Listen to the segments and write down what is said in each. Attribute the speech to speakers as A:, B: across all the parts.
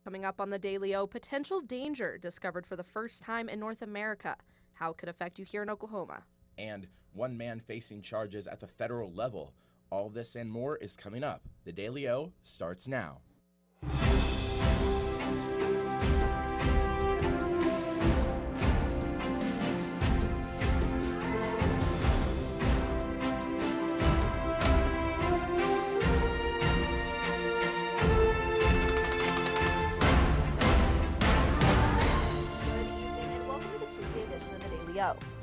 A: Coming up on the Daily O, potential danger discovered for the first time in North America. How it could affect you here in Oklahoma.
B: And one man facing charges at the federal level. All this and more is coming up. The Daily O starts now.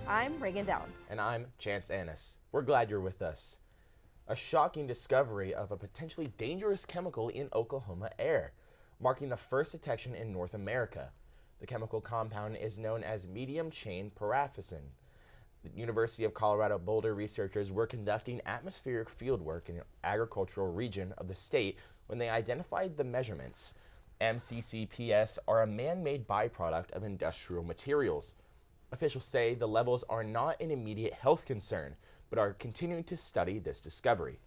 A: I'm Reagan Downs.
B: And I'm Chance Annis. We're glad you're with us. A shocking discovery of a potentially dangerous chemical in Oklahoma air, marking the first detection in North America. The chemical compound is known as medium-chain paraffin. The University of Colorado Boulder researchers were conducting atmospheric fieldwork in an agricultural region of the state when they identified the measurements. MCCPS are a man-made byproduct of industrial materials. Officials say the levels are not an immediate health concern, but are continuing to study this discovery.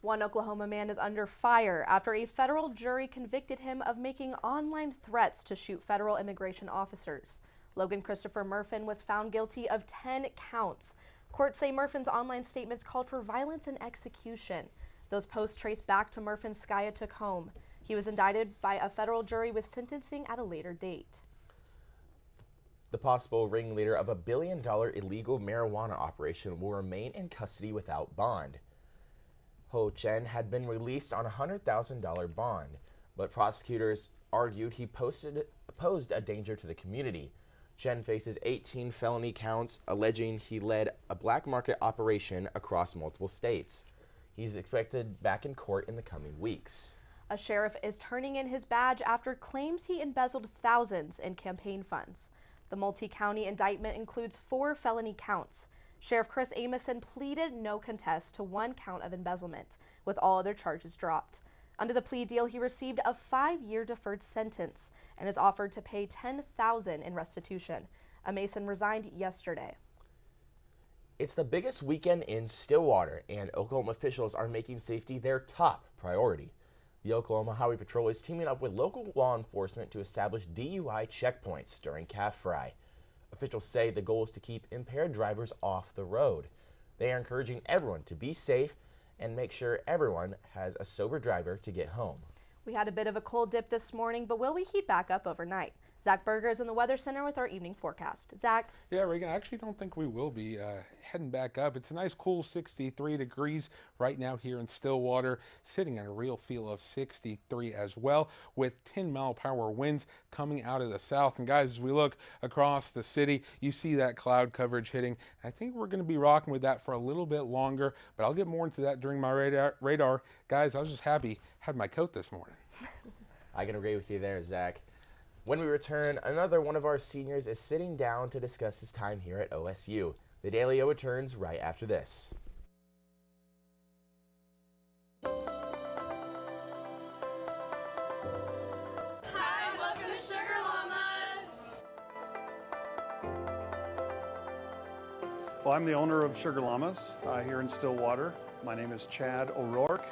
A: One Oklahoma man is under fire after a federal jury convicted him of making online threats to shoot federal immigration officers. Logan Christopher Murfin was found guilty of 10 counts. Courts say Murfin's online statements called for violence and execution. Those posts trace back to Murfin's Skiatook home. He was indicted by a federal jury with sentencing at a later date.
B: The possible ringleader of a $1 billion illegal marijuana operation will remain in custody without bond. Ho Chen had been released on a $100,000 bond, but prosecutors argued he posed a danger to the community. Chen faces 18 felony counts alleging he led a black market operation across multiple states. He's expected back in court in the coming weeks.
A: A sheriff is turning in his badge after claims he embezzled thousands in campaign funds. The multi-county indictment includes 4 felony counts. Sheriff Chris Amison pleaded no contest to 1 count of embezzlement, with all other charges dropped. Under the plea deal, he received a 5-year deferred sentence and is offered to pay $10,000 in restitution. Amison resigned yesterday.
B: It's the biggest weekend in Stillwater, and Oklahoma officials are making safety their top priority. The Oklahoma Highway Patrol is teaming up with local law enforcement to establish DUI checkpoints during Calf Fry. Officials say the goal is to keep impaired drivers off the road. They are encouraging everyone to be safe and make sure everyone has a sober driver to get home.
A: We had a bit of a cold dip this morning, but will we heat back up overnight? Zach Berger is in the Weather Center with our evening forecast. Zach?
C: Yeah, Reagan, I actually don't think we will be heading back up. It's a nice cool 63 degrees right now here in Stillwater, sitting at a real feel of 63 as well, with 10-mile-per-hour winds coming out of the south. And guys, as we look across the city, you see that cloud coverage hitting. I think we're going to be rocking with that for a little bit longer, but I'll get more into that during my radar. Guys, I was just happy I had my coat this morning.
B: I can agree with you there, Zach. When we return, another one of our seniors is sitting down to discuss his time here at OSU. The Daily O returns right after this.
D: Hi, welcome to Sugar Llamas.
E: Well, I'm the owner of Sugar Llamas here in Stillwater. My name is Chad O'Rourke.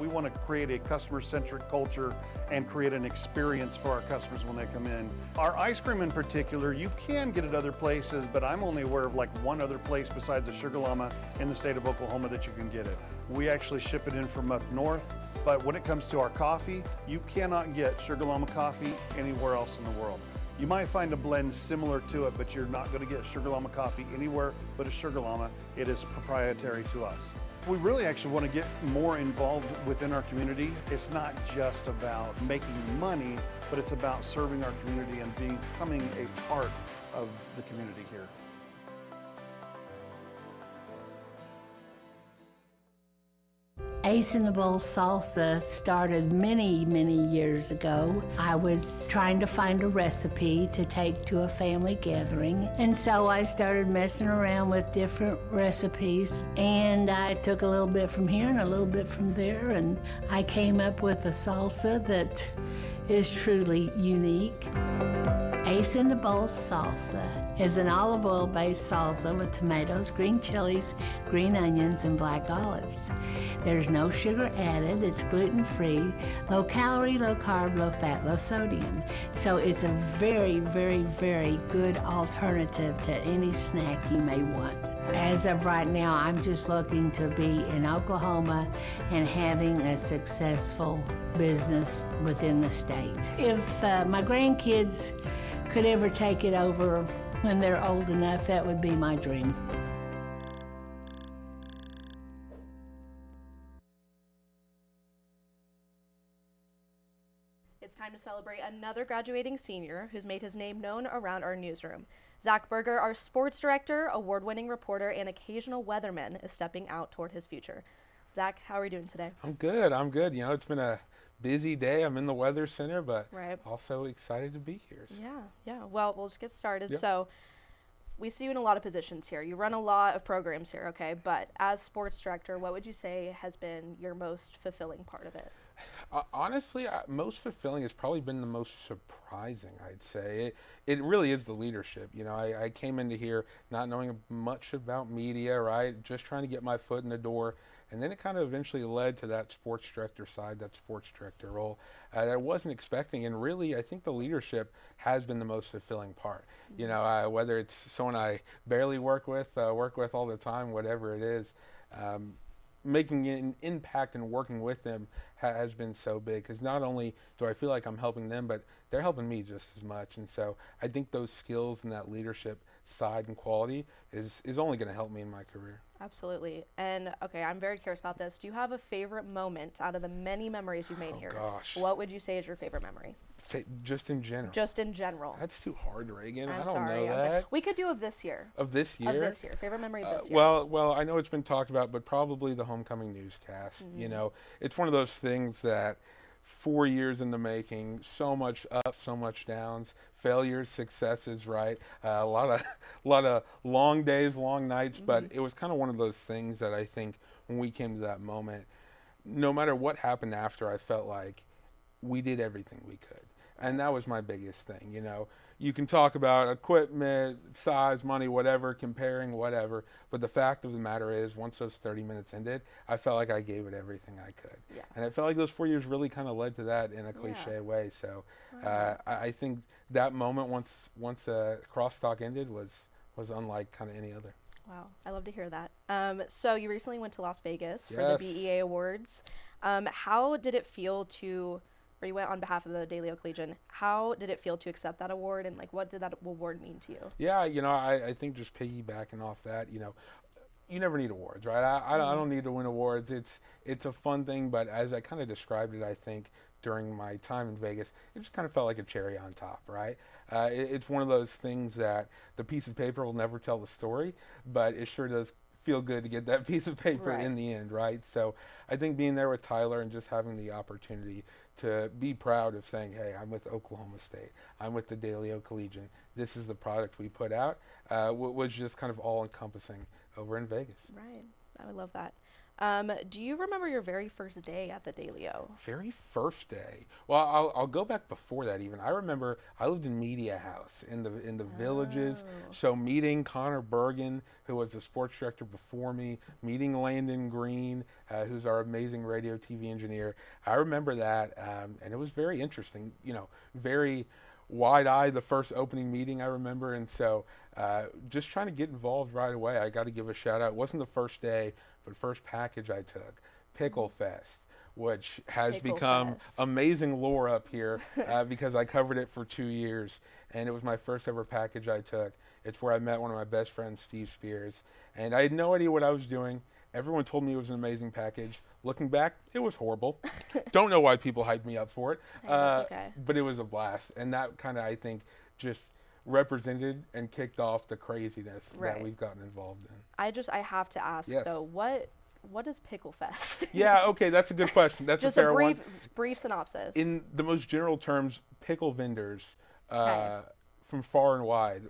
E: We want to create a customer-centric culture and create an experience for our customers when they come in. Our ice cream in particular, you can get it other places, but I'm only aware of like one other place besides the Sugar Llama in the state of Oklahoma that you can get it. We actually ship it in from up north, but when it comes to our coffee, you cannot get Sugar Llama coffee anywhere else in the world. You might find a blend similar to it, but you're not going to get Sugar Llama coffee anywhere but a Sugar Llama. It is proprietary to us. We really actually want to get more involved within our community. It's not just about making money, but it's about serving our community and becoming a part of the community here.
F: Ace in the Bowl salsa started many, many years ago. I was trying to find a recipe to take to a family gathering, and so I started messing around with different recipes, and I took a little bit from here and a little bit from there, and I came up with a salsa that is truly unique. Ace in the Bowl salsa is an olive oil based salsa with tomatoes, green chilies, green onions, and black olives. There's no sugar added, it's gluten free, low calorie, low carb, low fat, low sodium. So it's a very, very, very good alternative to any snack you may want. As of right now, I'm just looking to be in Oklahoma and having a successful business within the state. If my grandkids could ever take it over when they're old enough, that would be my dream.
A: It's time to celebrate another graduating senior who's made his name known around our newsroom. Zach Berger, our sports director, award-winning reporter, and occasional weatherman, is stepping out toward his future. Zach, how are you doing today?
C: I'm good. You know, it's been a busy day. I'm in the Weather Center, but
A: Right.
C: also excited to be here.
A: Yeah. Well, we'll just get started.
C: Yep.
A: So we see you in a lot of positions here. You run a lot of programs here, okay? But as sports director, what would you say has been your most fulfilling part of it?
C: Honestly, most fulfilling has probably been the most surprising, I'd say. It really is the leadership. You know, I came into here not knowing much about media, right? Just trying to get my foot in the door. And then it kind of eventually led to that sports director side, that sports director role that I wasn't expecting. And really, I think the leadership has been the most fulfilling part. Mm-hmm. You know, whether it's someone I barely work with all the time, whatever it is, making an impact and working with them has been so big, because not only do I feel like I'm helping them, but they're helping me just as much. And so I think those skills and that leadership side and quality is only going to help me in my career.
A: Absolutely. And okay, I'm very curious about this. Do you have a favorite moment out of the many memories you've made here?
C: Gosh.
A: What would you say is your favorite memory?
C: Just in general.
A: Just in general.
C: That's too hard, Reagan.
A: I'm
C: I don't
A: sorry.
C: know
A: I'm sorry.
C: that.
A: We could do of this year.
C: Of this year?
A: Of this year. Favorite memory of this year.
C: Well, I know it's been talked about, but probably the homecoming newscast. Mm-hmm. You know, it's one of those things that 4 years in the making, so much ups, so much downs, failures, successes, right? A lot of long days, long nights, but it was kind of one of those things that I think when we came to that moment, no matter what happened after, I felt like we did everything we could. And that was my biggest thing. You know, you can talk about equipment, size, money, whatever, comparing, whatever. But the fact of the matter is, once those 30 minutes ended, I felt like I gave it everything I could. Yeah. And I felt like those 4 years really kind of led to that in a cliche way. So I think that moment, once crosstalk ended, was unlike kind of any other.
A: Wow, I love to hear that. So you recently went to Las Vegas for
C: Yes.
A: the BEA Awards. How did it feel to... or you went on behalf of the Dalio Collegian. How did it feel to accept that award, and like what did that award mean to you?
C: Yeah, you know, I think just piggybacking off that, you know, you never need awards, right? I don't need to win awards. It's a fun thing, but as I kind of described it, I think during my time in Vegas, it just kind of felt like a cherry on top, right? It's one of those things that the piece of paper will never tell the story, but it sure does feel good to get that piece of paper in the end, right? So I think being there with Tyler and just having the opportunity to be proud of saying, hey, I'm with Oklahoma State, I'm with the Dalio Collegian, this is the product we put out, was just kind of all-encompassing over in Vegas.
A: Right, I would love that. Do you remember your very first day at the Dalio?
C: Very first day. Well, I'll go back before that even. I remember I lived in Media House in the Villages. So meeting Connor Bergen, who was the sports director before me, meeting Landon Green, who's our amazing radio TV engineer. I remember that, and it was very interesting. You know, very wide-eyed the first opening meeting I remember, and so just trying to get involved right away. I got to give a shout out. It wasn't the first day, but first package I took, Pickle Fest, which has
A: Pickle
C: become
A: Fest.
C: amazing lore up here because I covered it for 2 years, and it was my first ever package I took. It's where I met one of my best friends, Steve Spears, and I had no idea what I was doing. Everyone told me it was an amazing package. Looking back, it was horrible. Don't know why people hyped me up for it.
A: Hey, that's okay.
C: But it was a blast. And that kind of, I think, just represented and kicked off the craziness that we've gotten involved in.
A: I have to ask, though, what is Pickle Fest?
C: Yeah, okay, that's a good question. That's
A: Just
C: a fair
A: a
C: one.
A: brief synopsis.
C: In the most general terms, pickle vendors from far and wide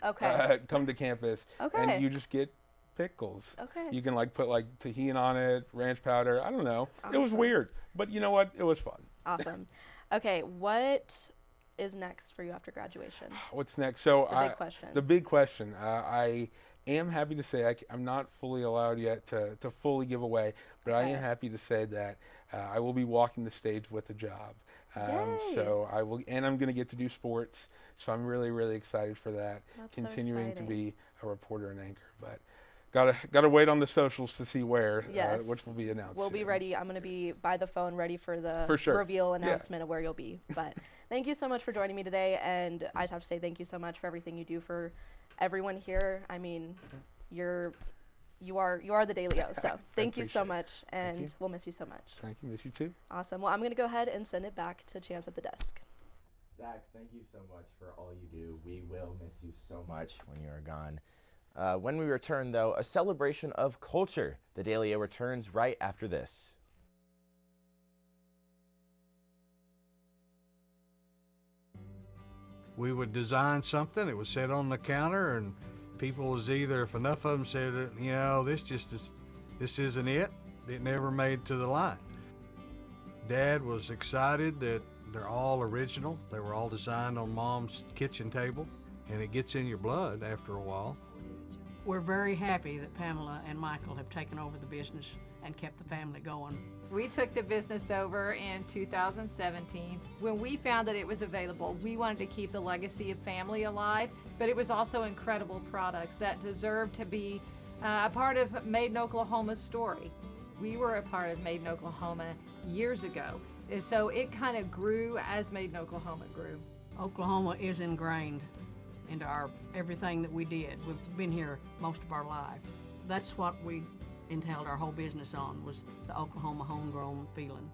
C: come to campus. And you just get pickles.
A: Okay.
C: You can like put like tahini on it, ranch powder. I don't know. It was weird, but you know what? It was fun.
A: Awesome. Okay, what is next for you after graduation?
C: What's next? So
A: The big question.
C: The big question. I am happy to say I'm not fully allowed yet to fully give away, but I am happy to say that I will be walking the stage with a job.
A: Yay.
C: So I will, and I'm going to get to do sports. So I'm really, really excited for that.
A: That's so
C: Continuing to
A: exciting.
C: be a reporter and anchor, but gotta wait on the socials to see where,
A: Yes.
C: which will be announced.
A: We'll be
C: soon.
A: ready. I'm going to be by the phone ready for the
C: For sure.
A: reveal
C: Yeah.
A: announcement of where you'll be. But thank you so much for joining me today. And I just have to say thank you so much for everything you do for everyone here. I mean, you are the Daily O. So thank you so
C: appreciate it.
A: much. And
C: you.
A: we'll miss you so much.
C: Thank you. Miss you too.
A: Awesome. Well, I'm going to go ahead and send it back to Chance at the desk.
B: Zach, thank you so much for all you do. We will miss you so much when you are gone. When we return, though, a celebration of culture. The Daily O returns right after this.
G: We would design something, it was set on the counter, and people was either, if enough of them said, this isn't it never made to the line. Dad was excited that they're all original. They were all designed on Mom's kitchen table, and it gets in your blood after a while.
H: We're very happy that Pamela and Michael have taken over the business and kept the family going.
I: We took the business over in 2017. When we found that it was available, we wanted to keep the legacy of family alive, but it was also incredible products that deserved to be a part of Made in Oklahoma's story. We were a part of Made in Oklahoma years ago, and so it kind of grew as Made in Oklahoma grew.
H: Oklahoma is ingrained into everything that we did. We've been here most of our life. That's what we entailed our whole business on, was the Oklahoma homegrown feeling.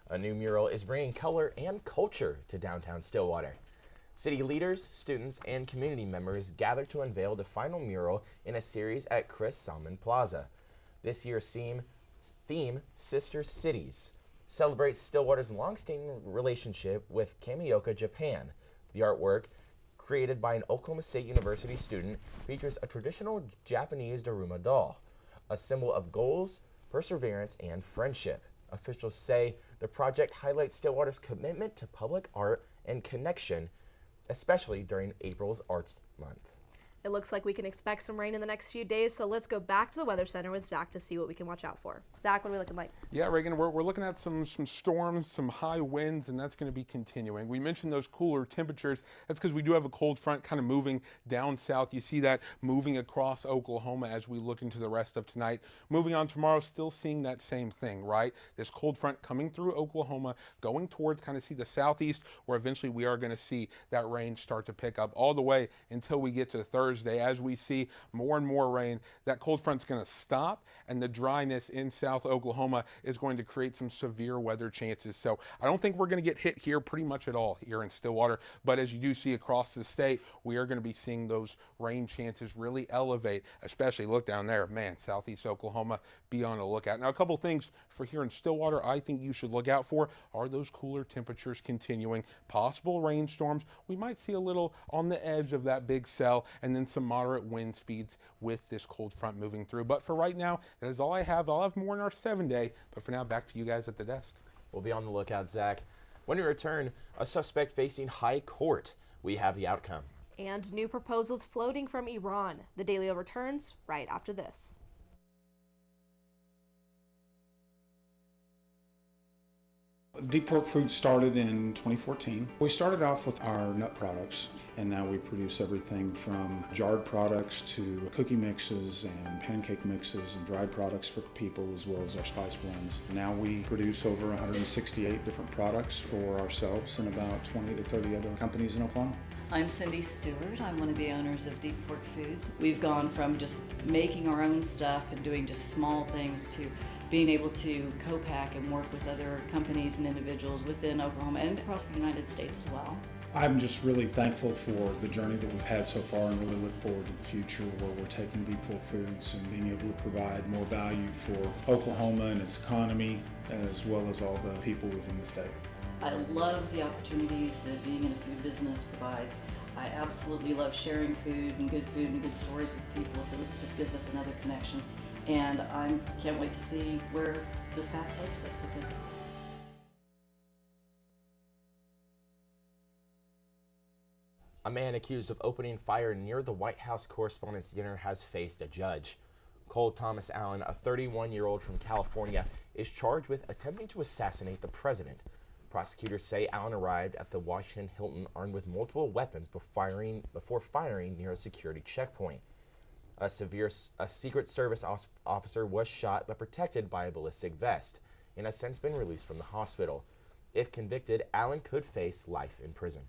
B: A new mural is bringing color and culture to downtown Stillwater. City leaders, students, and community members gather to unveil the final mural in a series at Chris Salmon Plaza. This year's theme, Sister Cities, celebrates Stillwater's longstanding relationship with Kamioka, Japan. The artwork, created by an Oklahoma State University student, features a traditional Japanese Daruma doll, a symbol of goals, perseverance, and friendship. Officials say the project highlights Stillwater's commitment to public art and connection, especially during April's Arts Month.
A: It looks like we can expect some rain in the next few days, so let's go back to the Weather Center with Zach to see what we can watch out for. Zach, what are we looking like?
C: Yeah, Reagan, we're looking at some storms, some high winds, and that's going to be continuing. We mentioned those cooler temperatures. That's because we do have a cold front kind of moving down south. You see that moving across Oklahoma as we look into the rest of tonight. Moving on tomorrow, still seeing that same thing, right? This cold front coming through Oklahoma, going towards kind of see the southeast, where eventually we are going to see that rain start to pick up all the way until we get to Thursday. As we see more and more rain, that cold front's going to stop, and the dryness in South Oklahoma is going to create some severe weather chances. So I don't think we're going to get hit here pretty much at all here in Stillwater, but as you do see across the state, we are going to be seeing those rain chances really elevate, especially look down there, man, southeast Oklahoma, be on the lookout. Now, a couple things for here in Stillwater I think you should look out for are those cooler temperatures continuing, possible rainstorms. We might see a little on the edge of that big cell, and then some moderate wind speeds with this cold front moving through. But for right now, that is all I have. I'll have more in our 7-day, but for now, back to you guys at the desk.
B: We'll be on the lookout, Zach. When we return, a suspect facing high court. We have the outcome.
A: And new proposals floating from Iran. The Daily O returns right after this.
J: Deep Fork Foods started in 2014. We started off with our nut products, and now we produce everything from jarred products to cookie mixes and pancake mixes and dried products for people, as well as our spice blends. Now we produce over 168 different products for ourselves and about 20 to 30 other companies in Oklahoma.
K: I'm Cindy Stewart. I'm one of the owners of Deep Fork Foods. We've gone from just making our own stuff and doing just small things to being able to co-pack and work with other companies and individuals within Oklahoma and across the United States as well.
J: I'm just really thankful for the journey that we've had so far and really look forward to the future where we're taking Deep Fork Foods and being able to provide more value for Oklahoma and its economy, as well as all the people within the state.
K: I love the opportunities that being in a food business provides. I absolutely love sharing food and good stories with people, so this just gives us another connection. And I can't wait to see where this path takes us with it.
B: A man accused of opening fire near the White House Correspondents' Dinner has faced a judge. Cole Thomas Allen, a 31-year-old from California, is charged with attempting to assassinate the president. Prosecutors say Allen arrived at the Washington Hilton armed with multiple weapons before firing near a security checkpoint. A Secret Service officer was shot but protected by a ballistic vest and has since been released from the hospital. If convicted, Allen could face life in prison.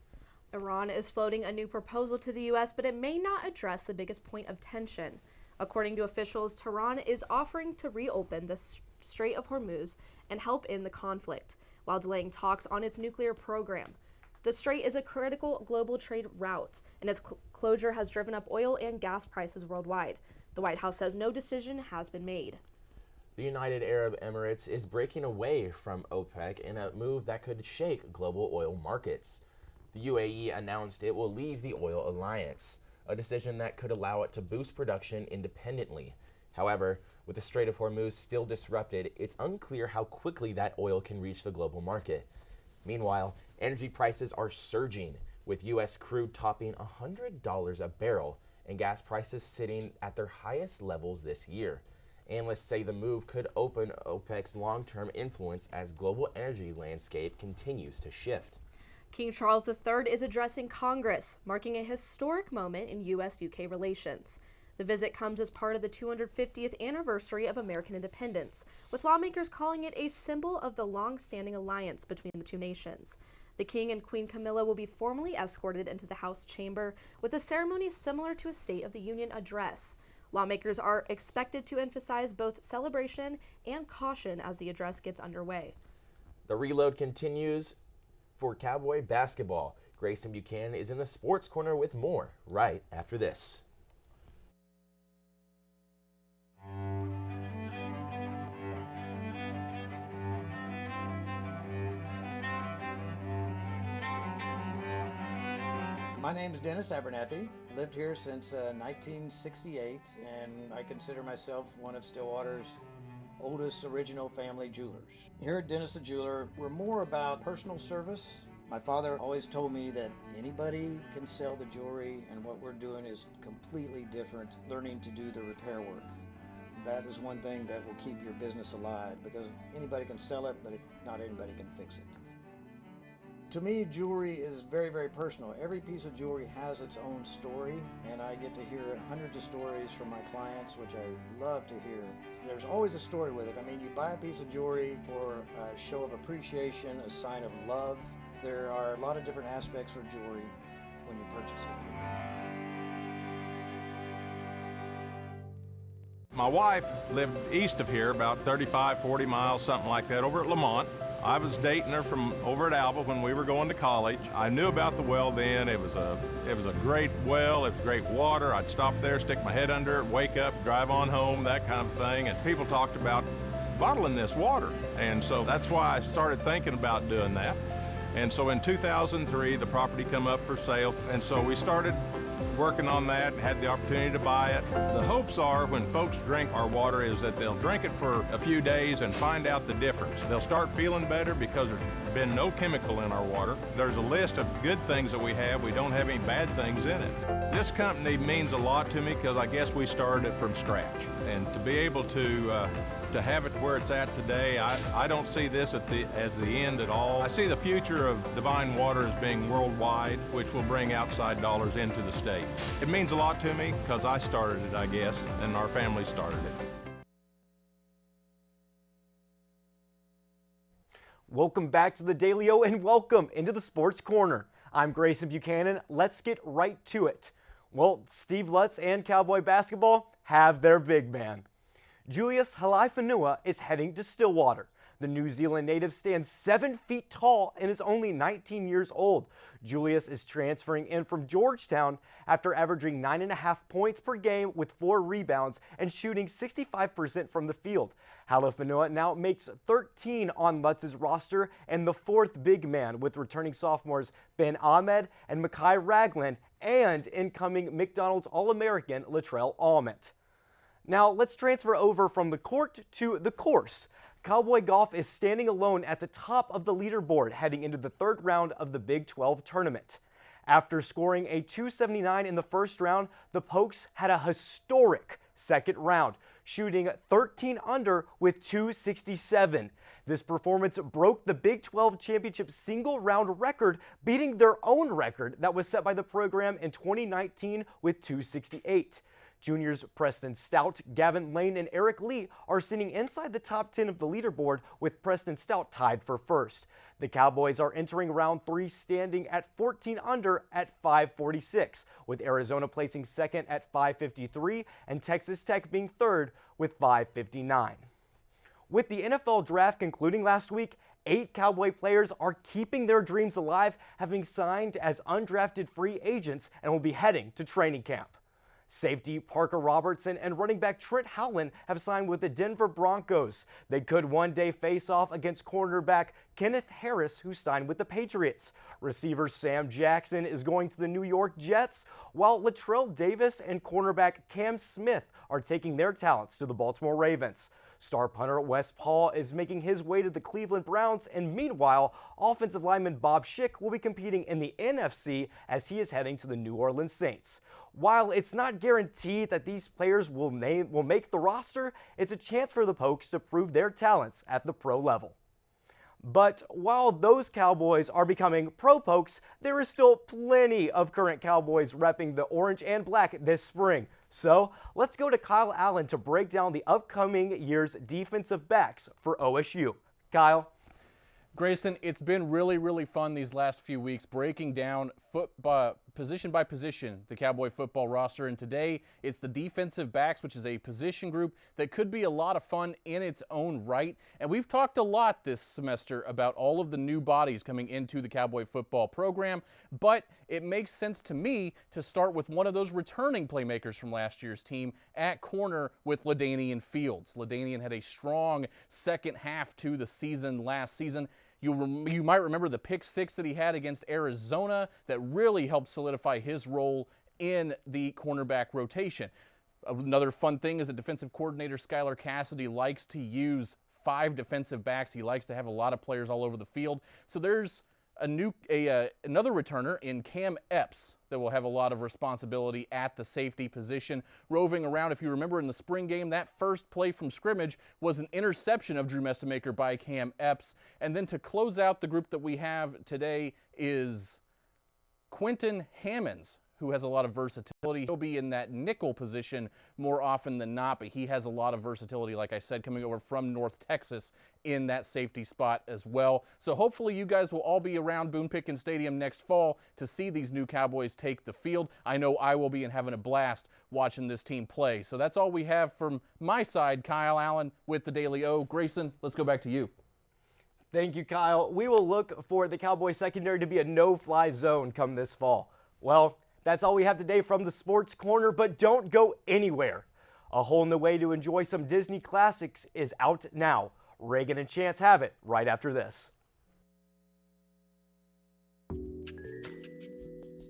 A: Iran is floating a new proposal to the U.S., but it may not address the biggest point of tension. According to officials, Tehran is offering to reopen the Strait of Hormuz and help end the conflict, while delaying talks on its nuclear program. The strait is a critical global trade route, and its closure has driven up oil and gas prices worldwide. The White House says no decision has been made.
B: The United Arab Emirates is breaking away from OPEC in a move that could shake global oil markets. The UAE announced it will leave the oil alliance, a decision that could allow it to boost production independently. However, with the Strait of Hormuz still disrupted, it's unclear how quickly that oil can reach the global market. Meanwhile, energy prices are surging, with U.S. crude topping $100 a barrel and gas prices sitting at their highest levels this year. Analysts say the move could open OPEC's long-term influence as global energy landscape continues to shift.
A: King Charles III is addressing Congress, marking a historic moment in U.S.-UK relations. The visit comes as part of the 250th anniversary of American independence, with lawmakers calling it a symbol of the long-standing alliance between the two nations. The King and Queen Camilla will be formally escorted into the House chamber with a ceremony similar to a State of the Union address. Lawmakers are expected to emphasize both celebration and caution as the address gets underway.
B: The reload continues for Cowboy basketball. Grayson Buchanan is in the Sports Corner with more right after this.
L: My name's Dennis Abernathy. Lived here since 1968, and I consider myself one of Stillwater's oldest original family jewelers. Here at Dennis the Jeweler, we're more about personal service. My father always told me that anybody can sell the jewelry, and what we're doing is completely different, learning to do the repair work. That is one thing that will keep your business alive, because anybody can sell it, but not anybody can fix it. To me, jewelry is very, very personal. Every piece of jewelry has its own story, and I get to hear hundreds of stories from my clients, which I love to hear. There's always a story with it. I mean, you buy a piece of jewelry for a show of appreciation, a sign of love. There are a lot of different aspects for jewelry when you purchase it.
M: My wife lived east of here, about 35, 40 miles, something like that, over at Lamont. I was dating her from over at Alba when we were going to college. I knew about the well then. It was a great well. It was great water. I'd stop there, stick my head under it, wake up, drive on home, that kind of thing. And people talked about bottling this water. And so that's why I started thinking about doing that. And so in 2003, the property come up for sale. And so we started working on that, had the opportunity to buy it. The hopes are when folks drink our water is that they'll drink it for a few days and find out the difference. They'll start feeling better because there's been no chemical in our water. There's a list of good things that we have. We don't have any bad things in it. This company means a lot to me because I guess we started it from scratch. And to be able to have it where it's at today, I don't see this as the end at all. I see the future of Divine Water as being worldwide, which will bring outside dollars into the state. It means a lot to me because I started it, I guess, and our family started it.
N: Welcome back to the Daily O and welcome into the Sports Corner. I'm Grayson Buchanan. Let's get right to it. Well, Steve Lutz and Cowboy basketball have their big man. Julius Halaifanua is heading to Stillwater. The New Zealand native stands 7 feet tall and is only 19 years old. Julius is transferring in from Georgetown after averaging 9.5 points per game with 4 rebounds and shooting 65% from the field. Halaifanua now makes 13 on Lutz's roster and the 4th big man, with returning sophomores Ben Ahmed and Makai Ragland and incoming McDonald's All-American Latrell Almond. Now let's transfer over from the court to the course. Cowboy Golf is standing alone at the top of the leaderboard heading into the third round of the Big 12 tournament. After scoring a 279 in the first round, the Pokes had a historic second round, shooting 13 under with 267. This performance broke the Big 12 championship single round record, beating their own record that was set by the program in 2019 with 268. Juniors Preston Stout, Gavin Lane, and Eric Lee are sitting inside the top 10 of the leaderboard, with Preston Stout tied for first. The Cowboys are entering round 3 standing at 14 under at 546, with Arizona placing second at 553 and Texas Tech being third with 559. With the NFL draft concluding last week, 8 Cowboy players are keeping their dreams alive, having signed as undrafted free agents and will be heading to training camp. Safety Parker Robertson and running back Trent Howland have signed with the Denver Broncos. They could one day face off against cornerback Kenneth Harris, who signed with the Patriots. Receiver Sam Jackson is going to the New York Jets, while Latrell Davis and cornerback Cam Smith are taking their talents to the Baltimore Ravens. Star punter Wes Paul is making his way to the Cleveland Browns, and meanwhile, offensive lineman Bob Schick will be competing in the NFC as he is heading to the New Orleans Saints. While it's not guaranteed that these players will make the roster, it's a chance for the Pokes to prove their talents at the pro level. But while those Cowboys are becoming pro Pokes, there is still plenty of current Cowboys repping the orange and black this spring. So let's go to Kyle Allen to break down the upcoming year's defensive backs for OSU. Kyle.
O: Grayson, it's been really fun these last few weeks breaking down position by position the Cowboy football roster, and today it's the defensive backs, which is a position group that could be a lot of fun in its own right. And we've talked a lot this semester about all of the new bodies coming into the Cowboy football program, but it makes sense to me to start with one of those returning playmakers from last year's team at corner with LaDainian Fields. LaDainian had a strong second half to the season last season. You might remember the pick 6 that he had against Arizona that really helped solidify his role in the cornerback rotation. Another fun thing is that defensive coordinator Skylar Cassidy likes to use 5 defensive backs. He likes to have a lot of players all over the field. So there's another returner in Cam Epps that will have a lot of responsibility at the safety position, roving around. If you remember in the spring game, that first play from scrimmage was an interception of Drew Messamaker by Cam Epps. And then to close out the group that we have today is Quentin Hammonds, who has a lot of versatility. He'll be in that nickel position more often than not, but he has a lot of versatility, like I said, coming over from North Texas in that safety spot as well. So hopefully you guys will all be around Boone Pickens Stadium next fall to see these new Cowboys take the field. I know I will be and having a blast watching this team play. So that's all we have from my side. Kyle Allen with the Daily O. Grayson, let's go back to you.
N: Thank you, Kyle. We will look for the Cowboy secondary to be a no-fly zone come this fall. Well, that's all we have today from the Sports Corner, but don't go anywhere. A Hole in the Way to enjoy some Disney classics is out now. Reagan and Chance have it right after this.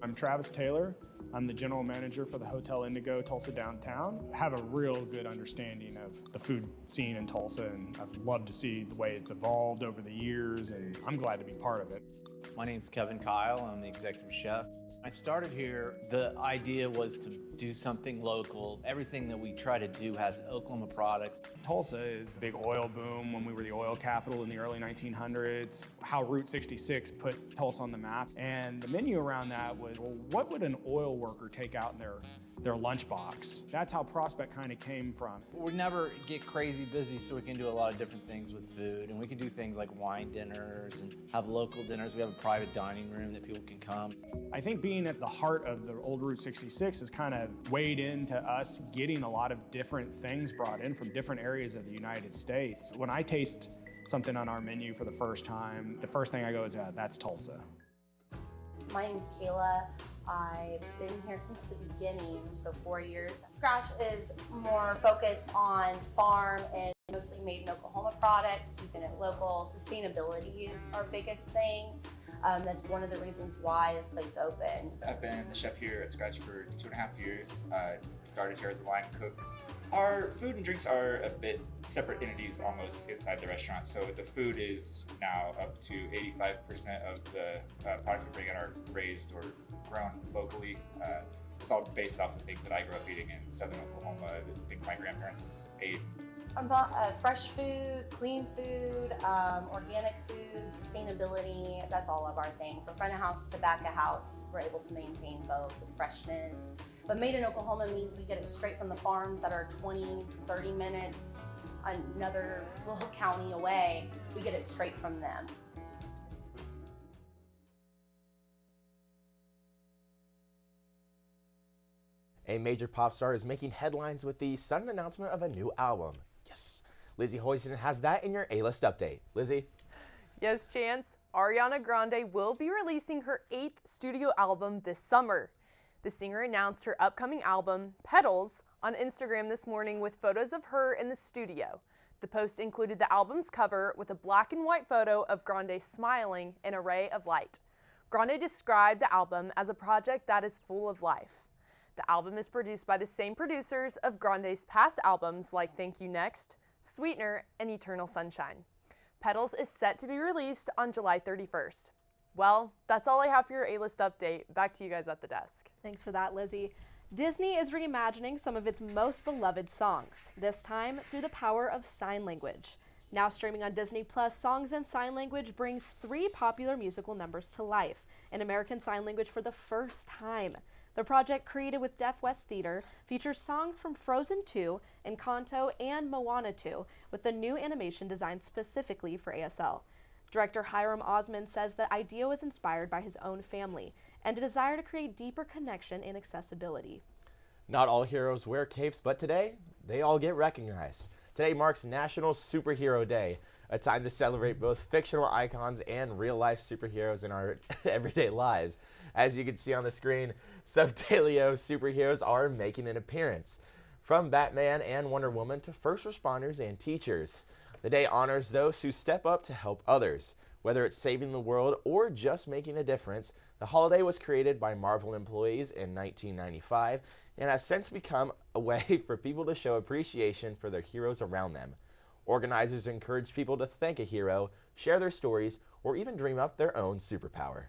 P: I'm Travis Taylor. I'm the general manager for the Hotel Indigo Tulsa Downtown. I have a real good understanding of the food scene in Tulsa, and I've loved to see the way it's evolved over the years, and I'm glad to be part of it.
Q: My name's Kevin Kyle. I'm the executive chef. I started here, the idea was to do something local. Everything that we try to do has Oklahoma products.
P: Tulsa is a big oil boom when we were the oil capital in the early 1900s. How Route 66 put Tulsa on the map. And the menu around that was, well, what would an oil worker take out in their lunchbox? That's how Prospect kind of came from.
Q: We never get crazy busy, so we can do a lot of different things with food. And we can do things like wine dinners and have local dinners. We have a private dining room that people can come.
P: I think being at the heart of the old Route 66 has kind of weighed into us getting a lot of different things brought in from different areas of the United States. When I taste something on our menu for the first time, the first thing I go is, that's Tulsa.
R: My name's Kayla. I've been here since the beginning, so 4 years. Scratch is more focused on farm and mostly made in Oklahoma products, keeping it local. Sustainability is our biggest thing. That's one of the reasons why this place opened.
S: I've been the chef here at Scratch for 2.5 years. Started here as a line cook. Our food and drinks are a bit separate entities almost inside the restaurant. So the food is now up to 85% of the products we bring in are raised or grown locally. It's all based off of things that I grew up eating in Southern Oklahoma, the things my grandparents ate.
R: Fresh food, clean food, organic food, sustainability, that's all of our thing. From front of house to back of house, we're able to maintain both with freshness. But made in Oklahoma means we get it straight from the farms that are 20, 30 minutes, another little county away. We get it straight from them.
B: A major pop star is making headlines with the sudden announcement of a new album. Yes, Lizzie Hoyson has that in your A-List update. Lizzie?
T: Yes, Chance. Ariana Grande will be releasing her 8th studio album this summer. The singer announced her upcoming album, Petals, on Instagram this morning with photos of her in the studio. The post included the album's cover with a black and white photo of Grande smiling in a ray of light. Grande described the album as a project that is full of life. The album is produced by the same producers of Grande's past albums like Thank You Next, Sweetener, and Eternal Sunshine. Petals is set to be released on July 31st. Well, that's all I have for your A-List update. Back to you guys at the desk.
A: Thanks for that, Lizzie. Disney is reimagining some of its most beloved songs, this time through the power of sign language. Now streaming on Disney Plus, Songs in Sign Language brings 3 popular musical numbers to life in American Sign Language for the first time. The project, created with Deaf West Theater, features songs from Frozen 2, Encanto, and Moana 2, with the new animation designed specifically for ASL. Director Hiram Osman says the idea was inspired by his own family and a desire to create deeper connection and accessibility.
B: Not all heroes wear capes, but today, they all get recognized. Today marks National Superhero Day, a time to celebrate both fictional icons and real-life superheroes in our everyday lives. As you can see on the screen, some Dalio superheroes are making an appearance. From Batman and Wonder Woman to first responders and teachers. The day honors those who step up to help others. Whether it's saving the world or just making a difference, the holiday was created by Marvel employees in 1995 and has since become a way for people to show appreciation for their heroes around them. Organizers encourage people to thank a hero, share their stories, or even dream up their own superpower.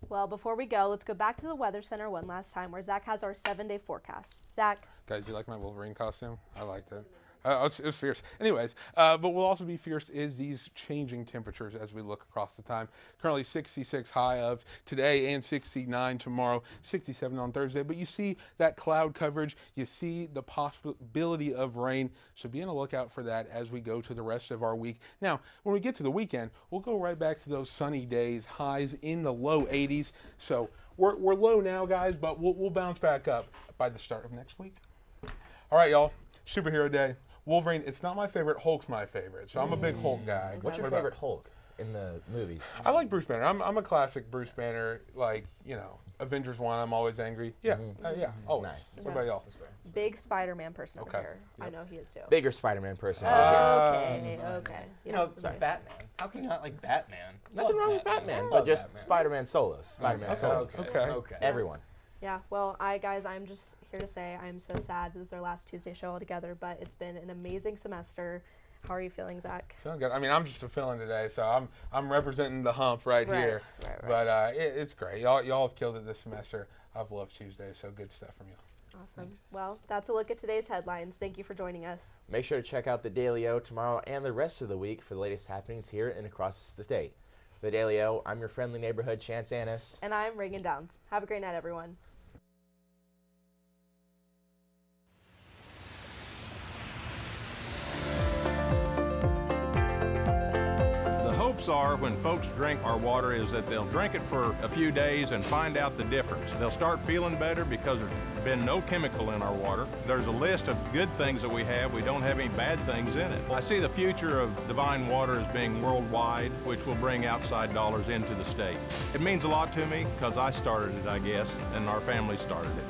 A: Well, before we go, let's go back to the Weather Center one last time where Zach has our 7-day forecast. Zach?
C: Guys, you like my Wolverine costume? I liked it. It was fierce. Anyways, but what will also be fierce is these changing temperatures as we look across the time. Currently 66 high of today and 69 tomorrow, 67 on Thursday. But you see that cloud coverage. You see the possibility of rain. So be on the lookout for that as we go to the rest of our week. Now, when we get to the weekend, we'll go right back to those sunny days, highs in the low 80s. So we're low now, guys, but we'll bounce back up by the start of next week. All right, y'all. Superhero Day. Wolverine, it's not my favorite, Hulk's my favorite, so I'm a big Hulk guy.
B: What's your favorite Hulk in the movies?
C: I like Bruce Banner. I'm a classic Bruce Banner, like, you know, Avengers 1, I'm always angry. Yeah, yeah, always.
B: Nice.
C: What about y'all?
A: Big Spider-Man person over here. Yep. I know he is too.
B: Bigger Spider-Man person.
A: Okay.
U: You know, it's Batman. How can you not like Batman?
B: Nothing wrong with Batman, but just Spider-Man solos. Spider-Man solos.
C: Okay.
B: Everyone.
A: Yeah, well, guys, I'm just here to say I'm so sad this is our last Tuesday show altogether, but it's been an amazing semester. How are you feeling, Zach?
C: Feeling good. I mean, I'm just feeling today, so I'm representing the hump right here.
A: Right.
C: But it's great. Y'all have killed it this semester. I've loved Tuesdays, so good stuff from you.
A: Awesome. Thanks. Well, that's a look at today's headlines. Thank you for joining us.
B: Make sure to check out the Daily O tomorrow and the rest of the week for the latest happenings here and across the state. The Daily O, I'm your friendly neighborhood Chance Annis.
A: And I'm Reagan Downs. Have a great night, everyone.
M: Hopes are when folks drink our water is that they'll drink it for a few days and find out the difference. They'll start feeling better because there's been no chemical in our water. There's a list of good things that we have. We don't have any bad things in it. I see the future of Divine Water as being worldwide, which will bring outside dollars into the state. It means a lot to me because I started it, I guess, and our family started it.